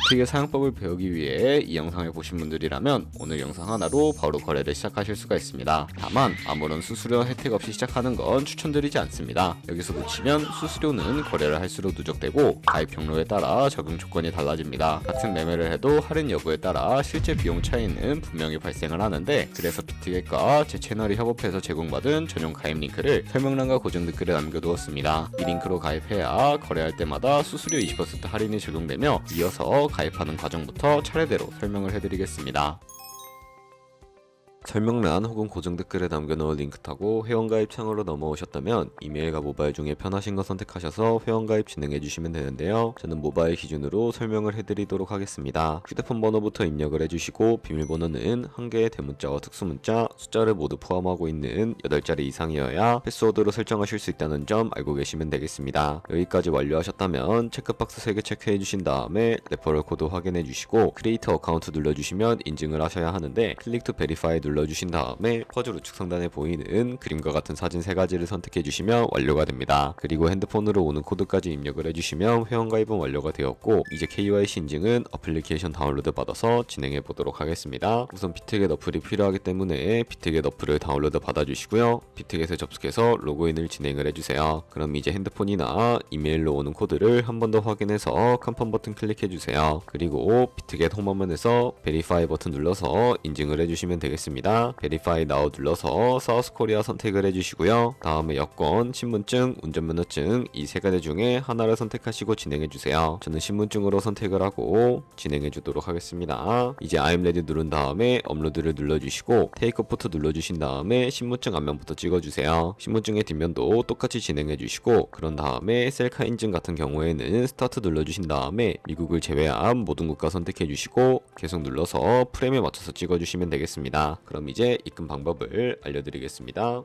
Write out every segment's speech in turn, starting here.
비트겟 사용법을 배우기 위해 이 영상을 보신 분들이라면 오늘 영상 하나로 바로 거래를 시작하실 수가 있습니다. 다만 아무런 수수료 혜택 없이 시작하는 건 추천드리지 않습니다. 여기서 놓치면 수수료는 거래를 할수록 누적되고 가입 경로에 따라 적용 조건이 달라집니다. 같은 매매를 해도 할인 여부에 따라 실제 비용 차이는 분명히 발생을 하는데, 그래서 비트겟과 제 채널이 협업해서 제공받은 전용 가입 링크를 설명란과 고정 댓글에 남겨두었습니다. 이 링크로 가입해야 거래할 때마다 수수료 20% 할인이 적용되며, 이어서 가입하는 과정부터 차례대로 설명을 해드리겠습니다. 설명란 혹은 고정 댓글에 남겨놓은 링크 타고 회원가입 창으로 넘어오셨다면 이메일과 모바일 중에 편하신 거 선택하셔서 회원가입 진행해주시면 되는데요. 저는 모바일 기준으로 설명을 해드리도록 하겠습니다. 휴대폰 번호부터 입력을 해주시고 비밀번호는 한 개의 대문자와 특수문자, 숫자를 모두 포함하고 있는 8자리 이상이어야 패스워드로 설정하실 수 있다는 점 알고 계시면 되겠습니다. 여기까지 완료하셨다면 체크박스 3개 체크해주신 다음에 레퍼럴 코드 확인해주시고 크리에이터 어카운트 눌러주시면 인증을 하셔야 하는데, 클릭 투 베리파이 눌러주신 다음에 퍼즐 우측 상단에 보이는 그림과 같은 사진 3가지를 선택해주시면 완료가 됩니다. 그리고 핸드폰으로 오는 코드까지 입력을 해주시면 회원가입은 완료가 되었고, 이제 KYC 인증은 어플리케이션 다운로드 받아서 진행해 보도록 하겠습니다. 우선 비트겟 어플이 필요하기 때문에 비트겟 어플을 다운로드 받아주시고요. 비트겟에 접속해서 로그인을 진행을 해주세요. 그럼 이제 핸드폰이나 이메일로 오는 코드를 한 번 더 확인해서 컨펌 버튼 클릭해주세요. 그리고 비트겟 홈화면에서 베리파이 버튼 눌러서 인증을 해주시면 되겠습니다. 베리파이 나우 눌러서 사우스 코리아 선택을 해주시고요. 다음에 여권, 신분증, 운전면허증 이 3가지 중에 하나를 선택하시고 진행해주세요. 저는 신분증으로 선택을 하고 진행해주도록 하겠습니다. 이제 I'm ready 누른 다음에 업로드를 눌러주시고 테이크 포토 눌러주신 다음에 신분증 앞면부터 찍어주세요. 신분증의 뒷면도 똑같이 진행해주시고, 그런 다음에 셀카 인증 같은 경우에는 스타트 눌러주신 다음에 미국을 제외한 모든 국가 선택해주시고 계속 눌러서 프레임에 맞춰서 찍어주시면 되겠습니다. 그럼 이제 입금 방법을 알려드리겠습니다.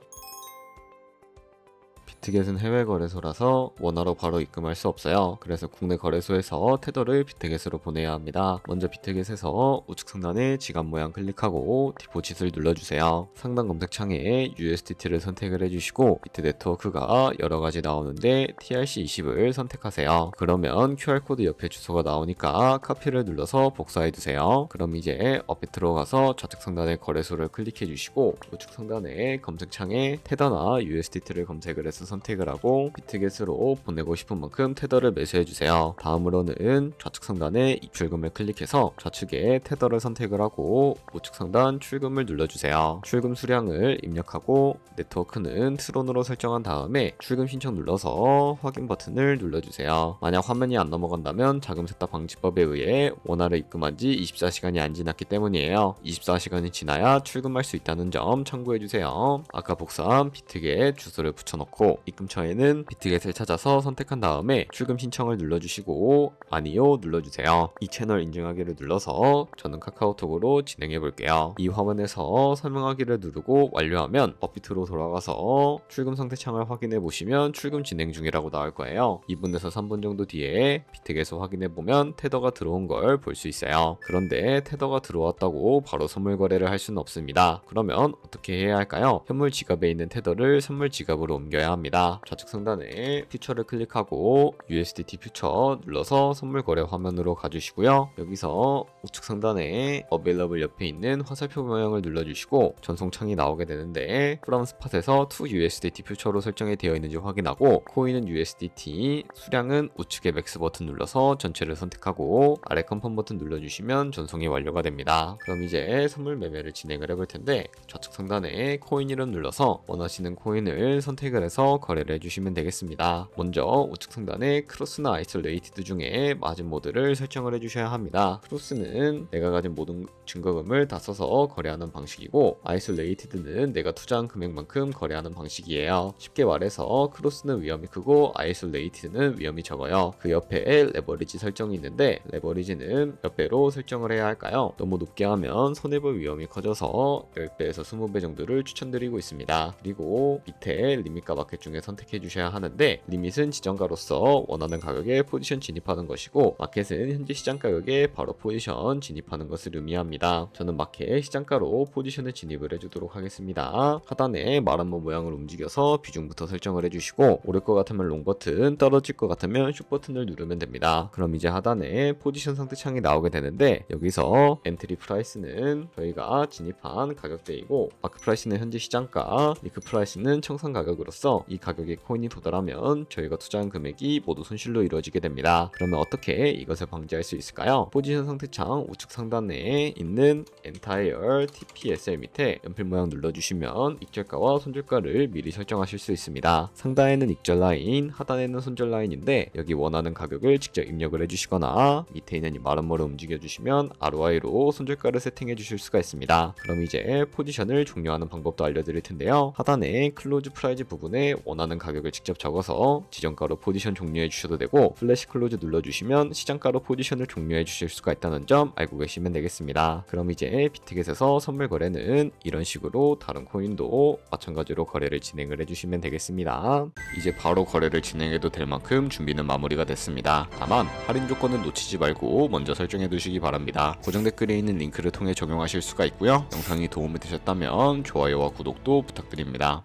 비트겟은 해외 거래소라서 원화로 바로 입금할 수 없어요. 그래서 국내 거래소에서 테더를 비트겟으로 보내야 합니다. 먼저 비트겟에서 우측 상단에 지갑 모양 클릭하고 디포짓을 눌러주세요. 상단 검색창에 USDT를 선택을 해주시고 비트 네트워크가 여러가지 나오는데 TRC20을 선택하세요. 그러면 QR코드 옆에 주소가 나오니까 카피를 눌러서 복사해두세요. 그럼 이제 업에 들어가서 좌측 상단에 거래소를 클릭해주시고 우측 상단에 검색창에 테더나 USDT를 검색을 해서 선택을 하고 비트겟으로 보내고 싶은 만큼 테더를 매수해주세요. 다음으로는 좌측 상단에 입출금을 클릭해서 좌측에 테더를 선택을 하고 우측 상단 출금을 눌러주세요. 출금 수량을 입력하고 네트워크는 트론으로 설정한 다음에 출금 신청 눌러서 확인 버튼을 눌러주세요. 만약 화면이 안 넘어간다면 자금 세탁 방지법에 의해 원화를 입금한 지 24시간이 안 지났기 때문이에요. 24시간이 지나야 출금할 수 있다는 점 참고해주세요. 아까 복사한 비트겟 주소를 붙여넣고 입금처에는 비트겟을 찾아서 선택한 다음에 출금 신청을 눌러주시고 아니요 눌러주세요. 이 채널 인증하기를 눌러서 저는 카카오톡으로 진행해 볼게요. 이 화면에서 설명하기를 누르고 완료하면 업비트로 돌아가서 출금 상태 창을 확인해 보시면 출금 진행 중이라고 나올 거예요. 2분에서 3분 정도 뒤에 비트겟을 확인해 보면 테더가 들어온 걸 볼 수 있어요. 그런데 테더가 들어왔다고 바로 선물 거래를 할 수는 없습니다. 그러면 어떻게 해야 할까요? 현물 지갑에 있는 테더를 선물 지갑으로 옮겨야 합니다. 좌측 상단에 퓨처를 클릭하고 USDT 퓨처 눌러서 선물 거래 화면으로 가주시고요. 여기서 우측 상단에 Available 옆에 있는 화살표 모양을 눌러주시고 전송창이 나오게 되는데 from spot에서 to USDT 퓨처로 설정이 되어 있는지 확인하고 코인은 USDT, 수량은 우측의 맥스 버튼 눌러서 전체를 선택하고 아래 컨펌 버튼 눌러주시면 전송이 완료가 됩니다. 그럼 이제 선물 매매를 진행을 해볼 텐데 좌측 상단에 코인 이름 눌러서 원하시는 코인을 선택을 해서 거래를 해주시면 되겠습니다. 먼저 우측 상단에 크로스나 아이솔레이티드 중에 마진 모드를 설정을 해주셔야 합니다. 크로스는 내가 가진 모든 증거금을 다 써서 거래하는 방식이고 아이솔레이티드는 내가 투자한 금액만큼 거래하는 방식이에요. 쉽게 말해서 크로스는 위험이 크고 아이솔레이티드는 위험이 적어요. 그 옆에 레버리지 설정이 있는데 레버리지는 몇 배로 설정을 해야 할까요? 너무 높게 하면 손해볼 위험이 커져서 10배에서 20배 정도를 추천드리고 있습니다. 그리고 밑에 리밋과 마켓 중에 선택해 주셔야 하는데, 리밋은 지정가로서 원하는 가격에 포지션 진입하는 것이고, 마켓은 현재 시장 가격에 바로 포지션 진입하는 것을 의미합니다. 저는 마켓 시장가로 포지션을 진입을 해주도록 하겠습니다. 하단에 말한모 모양을 움직여서 비중부터 설정을 해주시고, 오를 것 같으면 롱 버튼, 떨어질 것 같으면 숏 버튼을 누르면 됩니다. 그럼 이제 하단에 포지션 상태 창이 나오게 되는데, 여기서 엔트리 프라이스는 저희가 진입한 가격대이고, 마크 프라이스는 현재 시장가, 리크 프라이스는 청산 가격으로서 이 가격에 코인이 도달하면 저희가 투자한 금액이 모두 손실로 이루어지게 됩니다. 그러면 어떻게 이것을 방지할 수 있을까요? 포지션 상태창 우측 상단에 있는 Entire TPSL 밑에 연필 모양 눌러주시면 익절가와 손절가를 미리 설정하실 수 있습니다. 상단에는 익절 라인, 하단에는 손절 라인인데, 여기 원하는 가격을 직접 입력을 해주시거나 밑에 있는 이 마름모를 움직여주시면 ROI로 손절가를 세팅해 주실 수가 있습니다. 그럼 이제 포지션을 종료하는 방법도 알려드릴 텐데요. 하단에 클로즈 프라이즈 부분에 원하는 가격을 직접 적어서 지정가로 포지션 종료해 주셔도 되고, 플래시 클로즈 눌러주시면 시장가로 포지션을 종료해 주실 수가 있다는 점 알고 계시면 되겠습니다. 그럼 이제 비트겟에서 선물 거래는 이런 식으로 다른 코인도 마찬가지로 거래를 진행을 해주시면 되겠습니다. 이제 바로 거래를 진행해도 될 만큼 준비는 마무리가 됐습니다. 다만 할인 조건은 놓치지 말고 먼저 설정해 두시기 바랍니다. 고정 댓글에 있는 링크를 통해 적용하실 수가 있고요. 영상이 도움이 되셨다면 좋아요와 구독도 부탁드립니다.